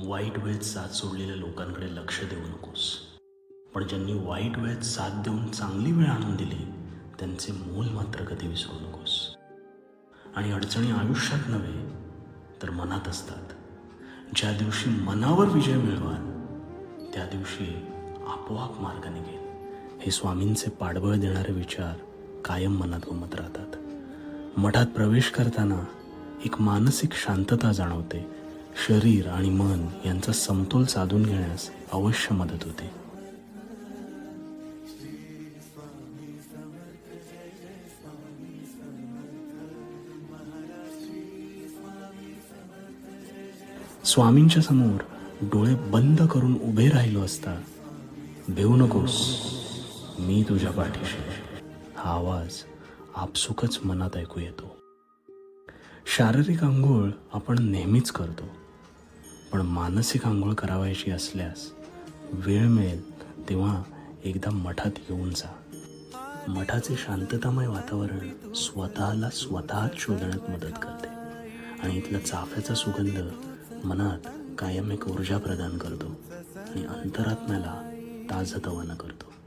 वाईट वेळेत साथ सोडलेल्या लोकांकडे लक्ष देऊ नकोस, पण ज्यांनी वाईट वेळेत साथ देऊन चांगली वेळ आणून दिली त्यांचे मोल मात्र कधी विसरू नकोस. आणि अडचणी आयुष्यात नव्हे तर मनात असतात. ज्या दिवशी मनावर विजय मिळवाल त्या दिवशी आपोआप मार्ग निघेल. हे स्वामींचे पाठबळ देणारे विचार कायम मनात घुमत राहतात. मठात प्रवेश करताना एक मानसिक शांतता जाणवते. शरीर आणि मन यांचा समतोल साधून घेण्यास अवश्य मदत होते. स्वामींच्या समोर डोळे बंद करून उभे राहिलो असता भेऊ नकोस, मी तुझ्या पाठीशी, हा आवाज आपसुकच मनात ऐकू येतो. शारीरिक आंघोळ आपण नेहमीच करतो, पण मानसिक आंघोळ करावायची असल्यास वेळ मिळेल तेव्हा एकदा मठात येऊन जा. मठाचे शांततामय वातावरण स्वतःला स्वतःच शोधण्यात मदत करते आणि इथला चाफ्याचा सुगंध मनात कायम एक ऊर्जा प्रदान करतो आणि अंतरात्म्याला ताजतवाना करतो.